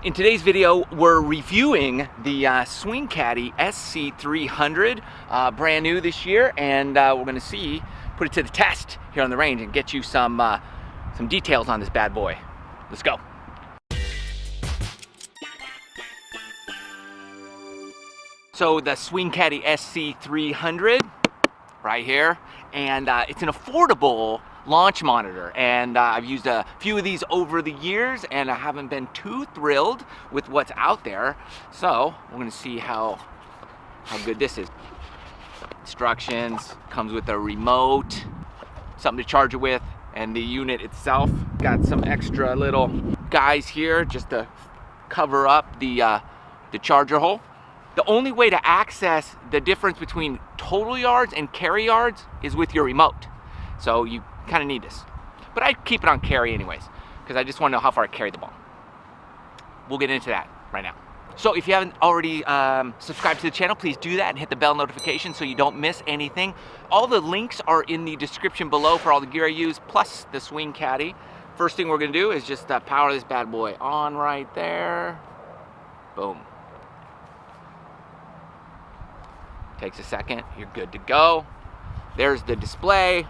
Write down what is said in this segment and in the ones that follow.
In today's video, we're reviewing the SwingCaddie SC300, brand new this year, and we're going to put it to the test here on the range and get you some details on this bad boy. Let's go. So the SwingCaddie SC300 right here, and it's an affordable launch monitor, and I've used a few of these over the years and I haven't been too thrilled with what's out there, so we're going to see how good this is. Instructions, comes with a remote, something to charge it with, and the unit itself got some extra little guys here just to cover up the charger hole. The only way to access the difference between total yards and carry yards is with your remote, so you kind of need this, but I keep it on carry anyways because I just want to know how far I carry the ball. We'll get into that right now. So if you haven't already subscribed to the channel, please do that and hit the bell notification so you don't miss anything. All the links are in the description below for all the gear I use, plus the SwingCaddie. First thing we're going to do is just power this bad boy on right there. Boom. Takes a second, you're good to go. There's the display.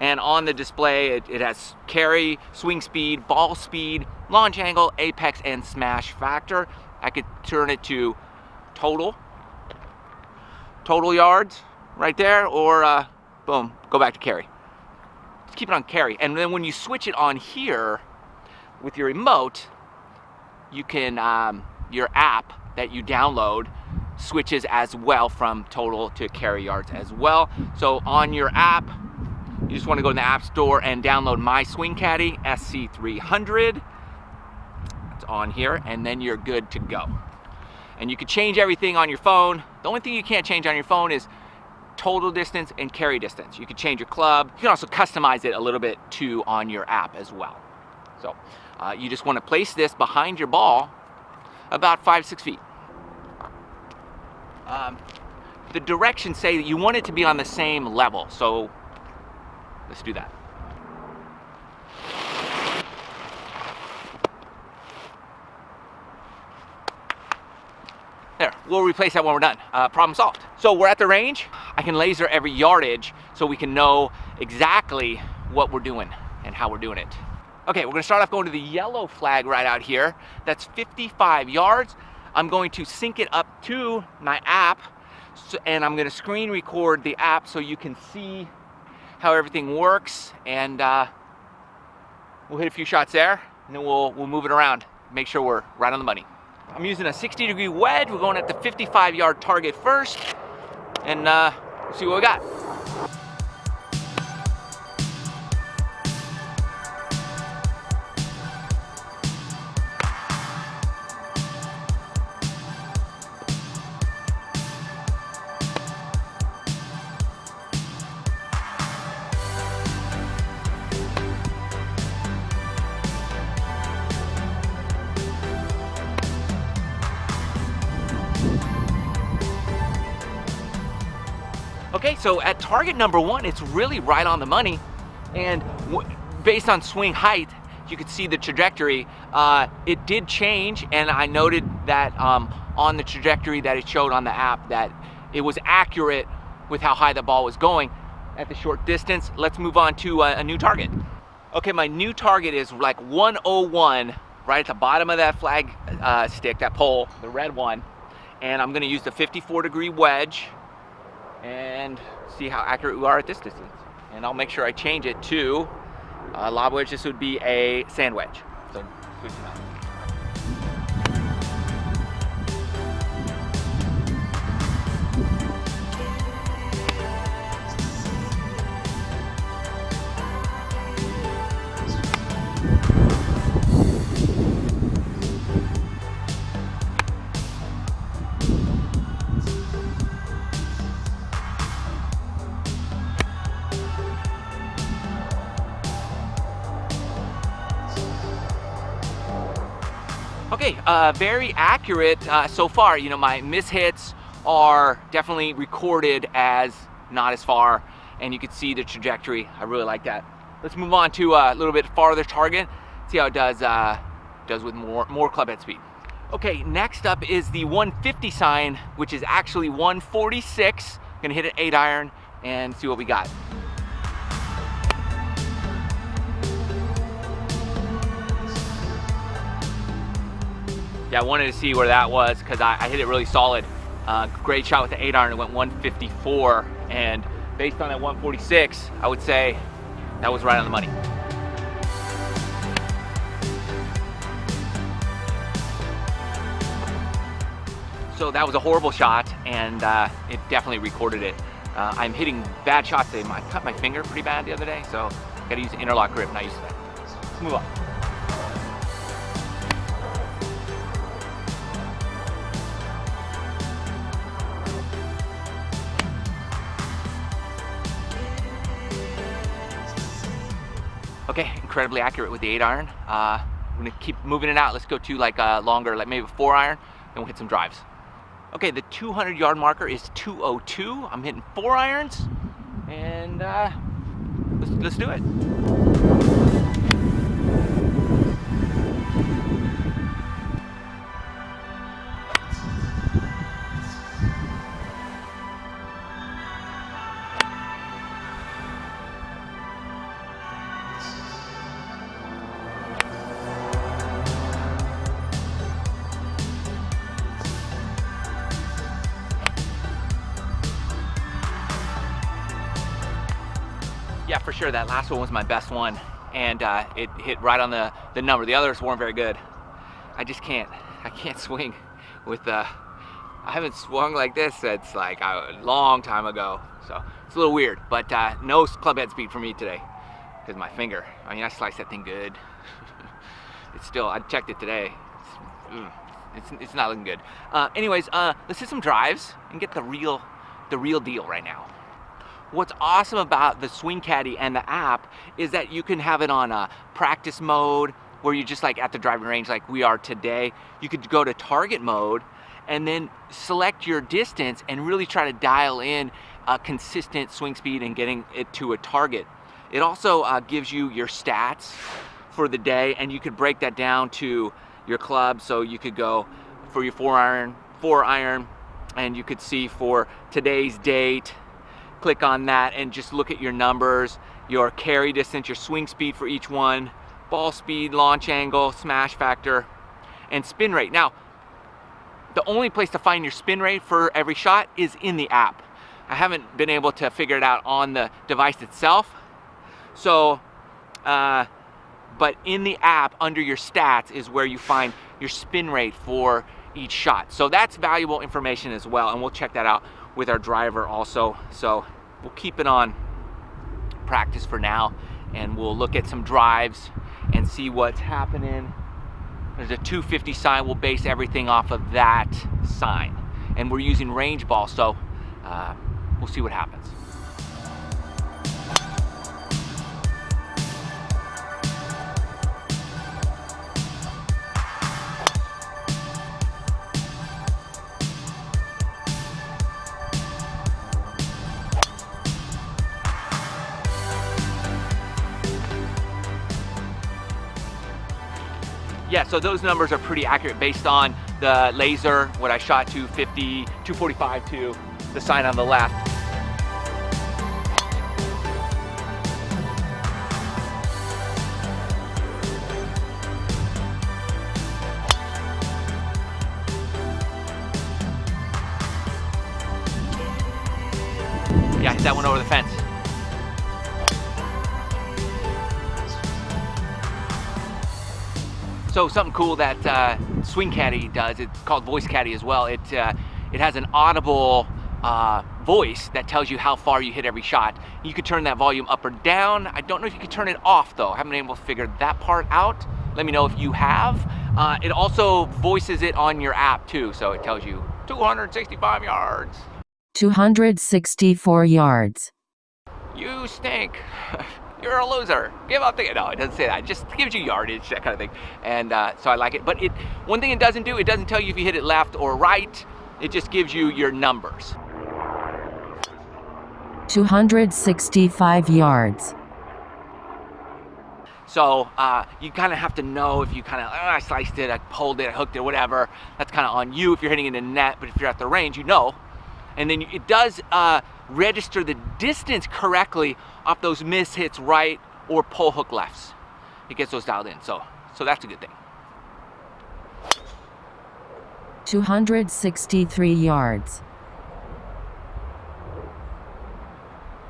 And on the display, it has carry, swing speed, ball speed, launch angle, apex, and SmashFactor. I could turn it to total yards right there, or boom, go back to carry. Just keep it on carry. And then when you switch it on here with your remote, you can, your app that you download switches as well from total to carry yards as well. So on your app, you just want to go to the App Store and download MySwingCaddie SC300. It's on here, and then you're good to go. And you can change everything on your phone. The only thing you can't change on your phone is total distance and carry distance. You can change your club. You can also customize it a little bit too on your app as well. So you just want to place this behind your ball about 5-6 feet. The directions say that you want it to be on the same level, so let's do that. There, we'll replace that when we're done. Problem solved. So we're at the range. I can laser every yardage so we can know exactly what we're doing and how we're doing it. Okay, we're gonna start off going to the yellow flag right out here. That's 55 yards. I'm going to sync it up to my app, and I'm gonna screen record the app so you can see how everything works, and we'll hit a few shots there, and then we'll move it around, make sure we're right on the money. I'm using a 60-degree wedge. We're going at the 55-yard target first, and we'll see what we got. Okay, so at target number 1, it's really right on the money, and based on swing height, you could see the trajectory. It did change, and I noted that on the trajectory that it showed on the app that it was accurate with how high the ball was going at the short distance. Let's move on to a new target. Okay, my new target is like 101, right at the bottom of that flag stick, that pole, the red one, and I'm gonna use the 54-degree wedge and see how accurate we are at this distance. And I'll make sure I change it to a lob wedge. This would be a sand wedge. So switch them out. Okay, very accurate so far. You know, my mishits are definitely recorded as not as far, and you can see the trajectory. I really like that. Let's move on to a little bit farther target. See how it does with more club head speed. Okay, next up is the 150 sign, which is actually 146. Gonna hit an 8 iron and see what we got. Yeah, I wanted to see where that was because I hit it really solid. Great shot with the 8 iron. It went 154, and based on that 146, I would say that was right on the money. So that was a horrible shot, and it definitely recorded it. I'm hitting bad shots today. I cut my finger pretty bad the other day, so I gotta use an interlock grip, not used to that. Let's move on. Okay, incredibly accurate with the 8 iron. I'm gonna keep moving it out. Let's go to like a longer, like maybe a 4 iron, and we'll hit some drives. Okay, the 200-yard marker is 202. I'm hitting 4 irons, and let's do it. Yeah, for sure, that last one was my best one, and it hit right on the number. The others weren't very good. I can't swing with I haven't swung like this since like a long time ago, so it's a little weird, but no club head speed for me today because my finger. I mean, I sliced that thing good. It's still, I checked it today. It's not looking good. Anyways, let's hit some drives and get the real deal right now. What's awesome about the SwingCaddie and the app is that you can have it on a practice mode where you're just like at the driving range like we are today. You could go to target mode and then select your distance and really try to dial in a consistent swing speed and getting it to a target. It also gives you your stats for the day, and you could break that down to your club. So you could go for your 4 iron, and you could see for today's date, click on that and just look at your numbers, your carry distance, your swing speed for each one, ball speed, launch angle, smash factor, and spin rate. Now, the only place to find your spin rate for every shot is in the app. I haven't been able to figure it out on the device itself. So, but in the app, under your stats is where you find your spin rate for each shot. So that's valuable information as well, and we'll check that out with our driver also. So we'll keep it on practice for now, and we'll look at some drives and see what's happening. There's a 250 sign. We'll base everything off of that sign, and we're using range ball, so we'll see what happens. Yeah, so those numbers are pretty accurate based on the laser, what I shot 250, 245 to the sign on the left. Yeah, I hit that one over the fence. So something cool that SwingCaddie does, it's called VoiceCaddie as well. It has an audible voice that tells you how far you hit every shot. You could turn that volume up or down. I don't know if you could turn it off though. I haven't been able to figure that part out. Let me know if you have. It also voices it on your app too, so it tells you 265 yards. 264 yards. You stink. You're a loser. Give up the, no, it doesn't say that. It just gives you yardage, that kind of thing. And so I like it. But one thing it doesn't do, it doesn't tell you if you hit it left or right. It just gives you your numbers. 265 yards. So you kind of have to know if you kind of, I sliced it, I pulled it, I hooked it, whatever. That's kind of on you if you're hitting it in the net, but if you're at the range, you know. And then it does register the distance correctly off those miss hits right or pull hook lefts. It gets those dialed in, so that's a good thing. 263 yards.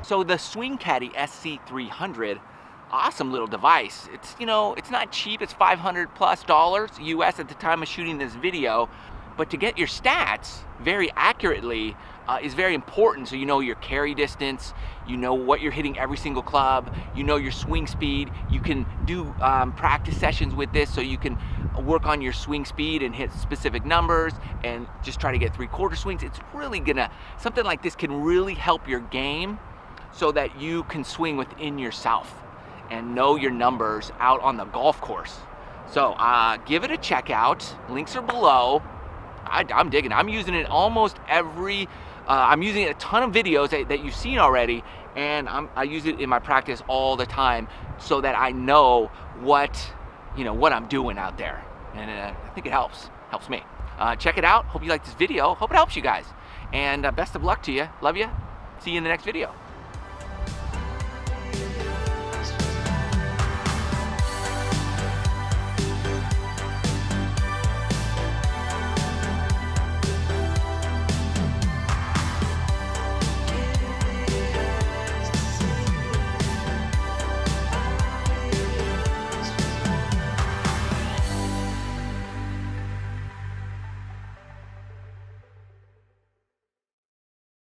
So the SwingCaddie SC300, awesome little device. It's, you know, it's not cheap. It's $500+ US at the time of shooting this video. But to get your stats very accurately is very important. So you know your carry distance, you know what you're hitting every single club, you know your swing speed. You can do practice sessions with this, so you can work on your swing speed and hit specific numbers and just try to get 3/4 swings. It's really gonna, something like this can really help your game so that you can swing within yourself and know your numbers out on the golf course. So give it a check out. Links are below. I'm digging it. I'm using it almost every, I'm using it a ton of videos that you've seen already, and I use it in my practice all the time so that I know what I'm doing out there. And I think it helps me. Check it out. Hope you like this video. Hope it helps you guys. And best of luck to you. Love you. See you in the next video.